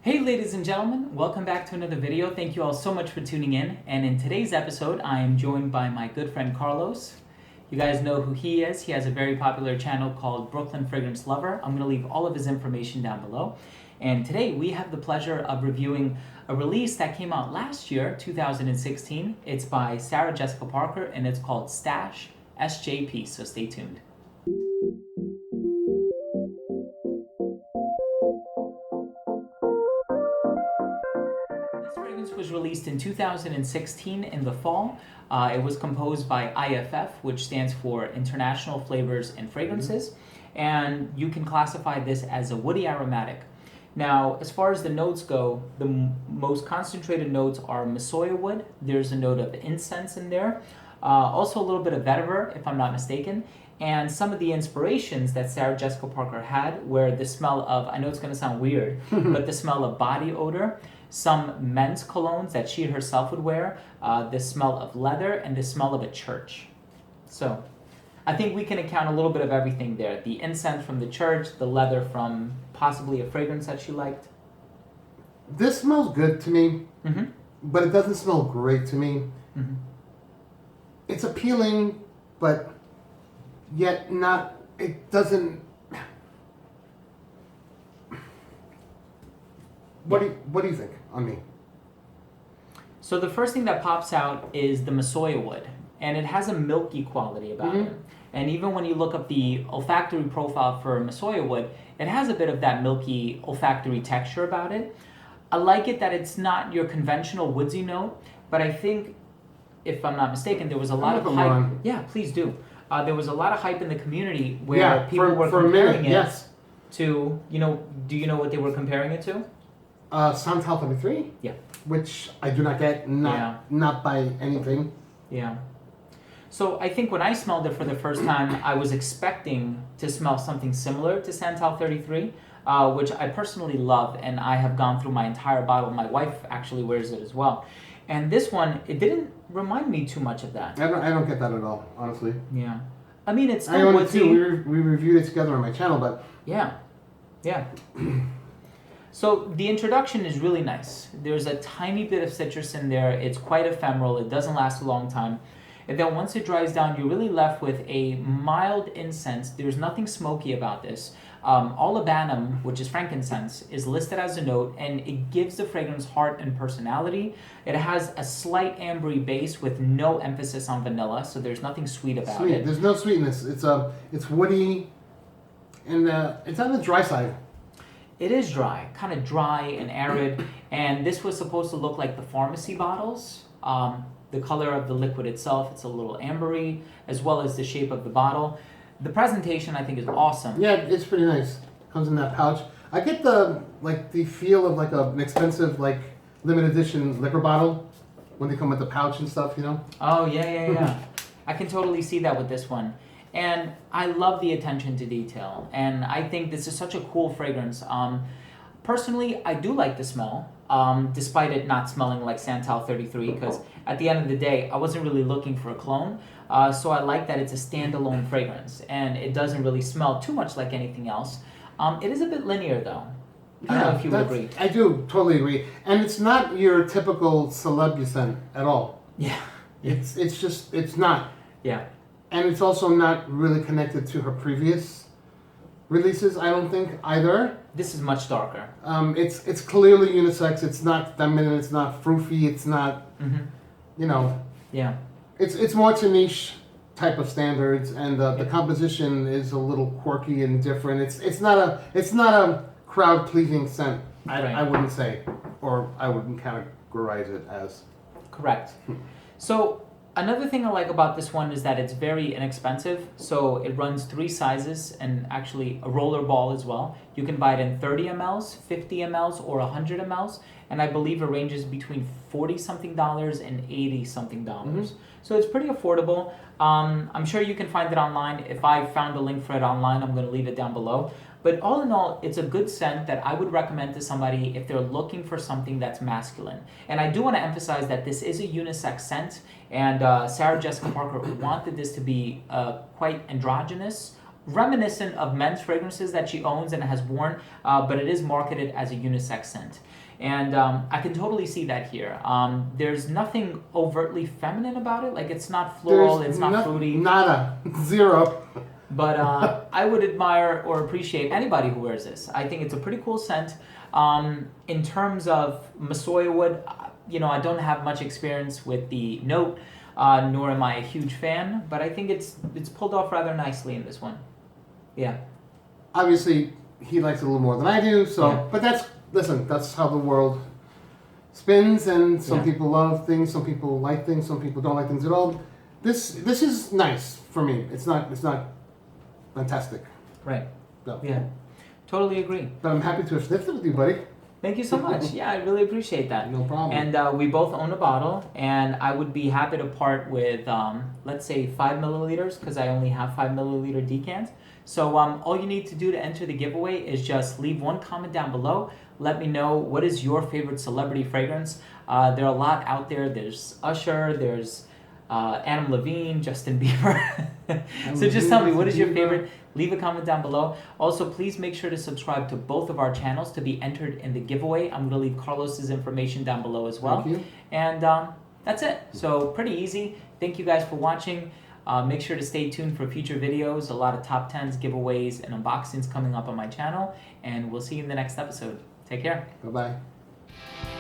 Hey ladies and gentlemen, welcome back to another video. Thank you all so much for tuning in. And in today's episode, I am joined by my good friend Carlos. You guys know who he is. He has a very popular channel called Brooklyn Fragrance Lover. I'm going to leave all of his information down below. And today we have the pleasure of reviewing a release that came out last year, 2016. It's by Sarah Jessica Parker and it's called Stash SJP, so stay tuned. This fragrance was released in 2016 in the fall. It was composed by IFF, which stands for International Flavors and Fragrances, and you can classify this as a woody aromatic. Now, as far as the notes go, the most concentrated notes are Masoya wood. There's a note of incense in there. Also a little bit of vetiver, if I'm not mistaken. And some of the inspirations that Sarah Jessica Parker had were the smell of, I know it's going to sound weird, but the smell of body odor, some men's colognes that she herself would wear, the smell of leather, and the smell of a church. So I think we can account a little bit of everything there. The incense from the church, the leather from possibly a fragrance that she liked. This smells good to me, but it doesn't smell great to me. It's appealing, but yet not, it doesn't... What do you think on me? So the first thing that pops out is the Masoya wood, and it has a milky quality about it. And even when you look up the olfactory profile for Masoya wood, it has a bit of that milky olfactory texture about it. I like it that it's not your conventional woodsy note, but I think, if I'm not mistaken, there was a lot of hype. Yeah, please do. There was a lot of hype in the community where people were comparing it to, do you know what they were comparing it to? Untitled 33? Yeah. Which I do not get, not by anything. Yeah. So I think when I smelled it for the first time, I was expecting to smell something similar to Santal 33, which I personally love, and I have gone through my entire bottle. My wife actually wears it as well. And this one, it didn't remind me too much of that. I don't get that at all, honestly. Yeah. I mean, it's still I own it woodsy. too. We reviewed it together on my channel, but... Yeah. Yeah. So the introduction is really nice. There's a tiny bit of citrus in there. It's quite ephemeral. It doesn't last a long time. And then once it dries down, you're really left with a mild incense. There's nothing smoky about this. Olibanum, which is frankincense, is listed as a note, and it gives the fragrance heart and personality. It has a slight ambery base with no emphasis on vanilla, so there's nothing sweet about it. There's no sweetness. It's woody, and it's on the dry side. It is dry, kind of dry and arid, and this was supposed to look like the pharmacy bottles. The color of the liquid itself, it's a little ambery, as well as the shape of the bottle. The presentation, I think, is awesome. Yeah, it's pretty nice. Comes in that pouch. I get the feel of an expensive limited edition liquor bottle when they come with the pouch and stuff, Oh yeah. I can totally see that with this one. And I love the attention to detail, and I think this is such a cool fragrance. Personally, I do like the smell, despite it not smelling like Santal 33, because at the end of the day, I wasn't really looking for a clone. So I like that it's a standalone fragrance, and it doesn't really smell too much like anything else. It is a bit linear, though. I don't know if you would agree. I do totally agree. And it's not your typical celeb scent at all. Yeah. It's not. Yeah. And it's also not really connected to her previous releases, I don't think, either. This is much darker. It's clearly unisex. It's not feminine. It's not froofy. It's not, Yeah. It's more to niche type of standards, and the composition is a little quirky and different. It's not a crowd pleasing scent. I wouldn't say, or I wouldn't categorize it as. Correct. So another thing I like about this one is that it's very inexpensive. So it runs 3 sizes and actually a roller ball as well. You can buy it in 30 mLs, 50 mLs, or 100 mLs. And I believe it ranges between $40-something and $80-something. So it's pretty affordable. I'm sure you can find it online. If I found a link for it online, I'm going to leave it down below. But all in all, it's a good scent that I would recommend to somebody if they're looking for something that's masculine. And I do want to emphasize that this is a unisex scent, and Sarah Jessica Parker wanted this to be quite androgynous, reminiscent of men's fragrances that she owns and has worn, but it is marketed as a unisex scent. And I can totally see that here. There's nothing overtly feminine about it. Like, it's not floral, it's not fruity. Nada. Zero. But I would admire or appreciate anybody who wears this. I think it's a pretty cool scent. In terms of Masoya wood, I don't have much experience with the note, nor am I a huge fan, but I think it's pulled off rather nicely in this one. Yeah. Obviously, he likes it a little more than I do, so, Yeah. but that's how the world spins, and some people love things, some people like things, some people don't like things at all. This is nice for me. It's not fantastic. Right. No. Yeah. Totally agree. But I'm happy to have sniffed it with you, buddy. Thank you so much. Yeah, I really appreciate that. No problem. And we both own a bottle, and I would be happy to part with, let's say, 5 milliliters, because I only have 5 milliliter decants. So all you need to do to enter the giveaway is just leave one comment down below. Let me know what is your favorite celebrity fragrance. There are a lot out there. There's Usher, there's Adam Levine, Justin Bieber. So just tell me, what is your favorite? Leave a comment down below. Also, please make sure to subscribe to both of our channels to be entered in the giveaway. I'm going to leave Carlos's information down below as well. Thank you. And that's it. So pretty easy. Thank you guys for watching. Make sure to stay tuned for future videos. A lot of top 10s, giveaways, and unboxings coming up on my channel. And we'll see you in the next episode. Take care. Bye-bye.